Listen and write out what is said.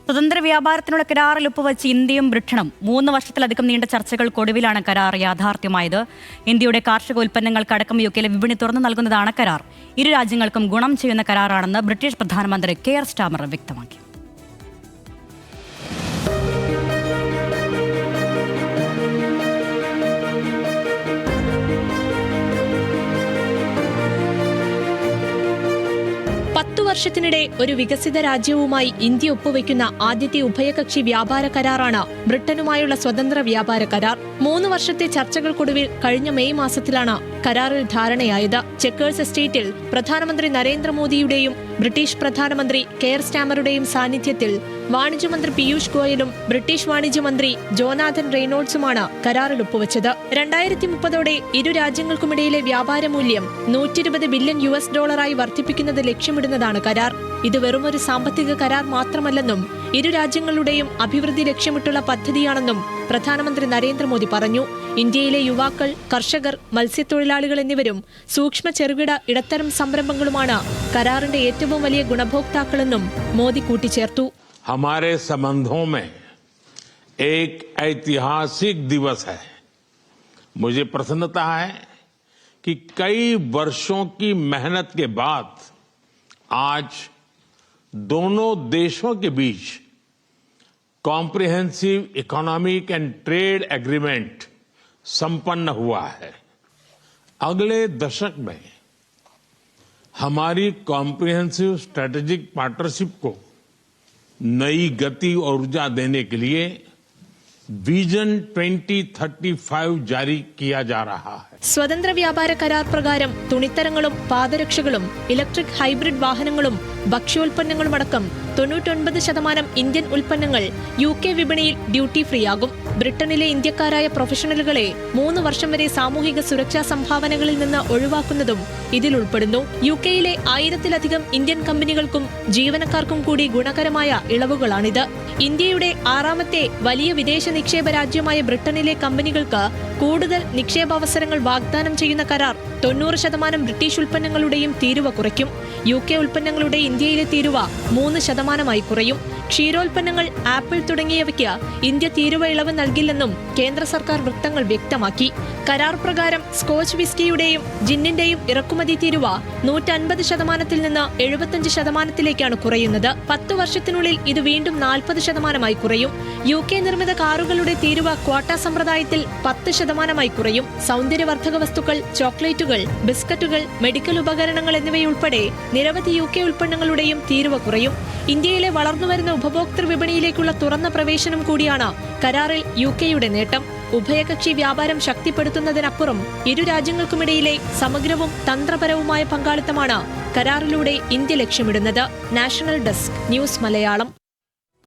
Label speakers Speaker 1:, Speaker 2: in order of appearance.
Speaker 1: സ്വതന്ത്ര വ്യാപാരത്തിനുള്ള കരാറിൽ ഒപ്പുവെച്ച് ഇന്ത്യയും ബ്രിട്ടനും 3 വർഷത്തിലധികം നീണ്ട ചർച്ചകൾക്കൊടുവിലാണ് കരാർ യാഥാർത്ഥ്യമായത്. ഇന്ത്യയുടെ കാർഷിക ഉൽപ്പന്നങ്ങൾക്കടക്കം യുകെയിലെ വിപണി തുറന്നു നൽകുന്നതാണ് കരാർ. ഇരു രാജ്യങ്ങൾക്കും ഗുണം ചെയ്യുന്ന കരാറാണെന്ന് ബ്രിട്ടീഷ് പ്രധാനമന്ത്രി കെയർ സ്റ്റാമർ വ്യക്തമാക്കി.
Speaker 2: വർഷത്തിനിടെ ഒരു വികസിത രാജ്യവുമായി ഇന്ത്യ ഒപ്പുവെക്കുന്ന ആദ്യത്തെ ഉഭയകക്ഷി വ്യാപാര കരാറാണ് ബ്രിട്ടനുമായുള്ള സ്വതന്ത്ര വ്യാപാര കരാർ. 3 വർഷത്തെ ചർച്ചകൾക്കൊടുവിൽ കഴിഞ്ഞ മെയ് മാസത്തിലാണ് കരാറിൽ ധാരണയായത്. ചെക്കേഴ്സ് എസ്റ്റേറ്റിൽ പ്രധാനമന്ത്രി നരേന്ദ്രമോദിയുടെയും ബ്രിട്ടീഷ് പ്രധാനമന്ത്രി കെയർ സ്റ്റാമറുടെയും സാന്നിധ്യത്തിൽ വാണിജ്യമന്ത്രി പീയൂഷ് ഗോയലും ബ്രിട്ടീഷ് വാണിജ്യമന്ത്രി ജോനാഥൻ റെയ്നോൾഡ്സുമാണ് കരാറിൽ ഒപ്പുവെച്ചത്. 2030 ഇരു രാജ്യങ്ങൾക്കുമിടയിലെ വ്യാപാര മൂല്യം $120 ബില്യൺ വർദ്ധിപ്പിക്കുന്നത് ലക്ഷ്യമിടുന്നതാണ് കരാർ. ഇത് വെറുമൊരു സാമ്പത്തിക കരാർ മാത്രമല്ലെന്നും ഇരു രാജ്യങ്ങളുടെയും അഭിവൃദ്ധി ലക്ഷ്യമിട്ടുള്ള പദ്ധതിയാണെന്നും പ്രധാനമന്ത്രി നരേന്ദ്രമോദി പറഞ്ഞു. ഇന്ത്യയിലെ യുവാക്കൾ, കർഷകർ, മത്സ്യത്തൊഴിലാളികൾ എന്നിവരും സൂക്ഷ്മ ചെറുകിട ഇടത്തരം സംരംഭങ്ങളുമാണ് കരാറിന്റെ ഏറ്റവും വലിയ ഗുണഭോക്താക്കളെന്നും മോദി കൂട്ടിച്ചേർത്തു.
Speaker 3: हमारे संबंधों में एक ऐतिहासिक दिवस है. मुझे प्रसन्नता है कि कई वर्षों की मेहनत के बाद आज दोनों देशों के बीच comprehensive economic and trade agreement संपन्न हुआ है. अगले दशक में हमारी कॉम्प्रिहेंसिव स्ट्रेटेजिक पार्टनरशिप को नई गति और ऊर्जा देने के लिए विजन 2035 जारी किया जा रहा है.
Speaker 2: സ്വതന്ത്ര വ്യാപാര കരാർ പ്രകാരം തുണിത്തരങ്ങളും പാദരക്ഷകളും ഇലക്ട്രിക് ഹൈബ്രിഡ് വാഹനങ്ങളും ഭക്ഷ്യോൽപ്പന്നങ്ങളുമടക്കം 99% ഇന്ത്യൻ ഉൽപ്പന്നങ്ങൾ UK വിപണിയിൽ ഡ്യൂട്ടി ഫ്രീ ആകും. ബ്രിട്ടനിലെ ഇന്ത്യക്കാരായ പ്രൊഫഷണലുകളെ 3 വർഷം വരെ സാമൂഹിക സുരക്ഷാ സംഭാവനകളിൽ നിന്ന് ഒഴിവാക്കുന്നതും ഇതിൽ ഉൾപ്പെടുന്നു. UKയിലെ 1000-ലധികം ഇന്ത്യൻ കമ്പനികൾക്കും ജീവനക്കാർക്കും കൂടി ഗുണകരമായ ഇളവുകളാണിത്. ഇന്ത്യയുടെ 6ാമത്തെ വലിയ വിദേശ നിക്ഷേപ രാജ്യമായ ബ്രിട്ടനിലെ കമ്പനികൾക്ക് കൂടുതൽ നിക്ഷേപാവസരങ്ങൾ വാഗ്ദാനം ചെയ്യുന്ന കരാർ 90% ബ്രിട്ടീഷ് ഉൽപ്പന്നങ്ങളുടെയും തീരുവ കുറയ്ക്കും. UK ഉൽപ്പന്നങ്ങളുടെ ഇന്ത്യയിലെ തീരുവ 3% കുറയും. ക്ഷീരോൽപ്പന്നങ്ങൾ, ആപ്പിൾ തുടങ്ങിയവയ്ക്ക് ഇന്ത്യ തീരുവ ഇളവ് നൽകില്ലെന്നും കേന്ദ്ര സർക്കാർ വൃത്തങ്ങൾ വ്യക്തമാക്കി. കരാർ പ്രകാരം സ്കോച്ച് വിസ്കിയുടെയും ജിന്നിന്റെയും ഇറക്കുമതി തീരുവ 150%-ൽ നിന്ന് 75%-ലേക്കാണ് കുറയുന്നത്. 10 വർഷത്തിനുള്ളിൽ ഇത് വീണ്ടും 40%-ആയി കുറയും. UK നിർമ്മിത കാറുകളുടെ തീരുവ ക്വാട്ട സമ്പ്രദായത്തിൽ 10%-ആയി കുറയും. സൗന്ദര്യവർദ്ധക വസ്തുക്കൾ, ചോക്ലേറ്റുകൾ, ബിസ്ക്കറ്റുകൾ, മെഡിക്കൽ ഉപകരണങ്ങൾ എന്നിവയുൾപ്പെടെ നിരവധി UK ഉൽപ്പന്നങ്ങളുടെയും തീരുവ കുറയും. ഇന്ത്യയിലെ വളർന്നുവരുന്ന ഉപഭോക്തൃ വിപണിയിലേക്കുള്ള തുറന്ന പ്രവേശനം കൂടിയാണ് കരാറിൽ UKയുടെ നേട്ടം. ഉഭയകക്ഷി വ്യാപാരം ശക്തിപ്പെടുത്തുന്നതിനപ്പുറം ഇരു രാജ്യങ്ങൾക്കുമിടയിലെ സമഗ്രവും തന്ത്രപരവുമായ പങ്കാളിത്തമാണ് കരാറിലൂടെ ഇന്ത്യ ലക്ഷ്യമിടുന്നത്. National desk, news Malayalam.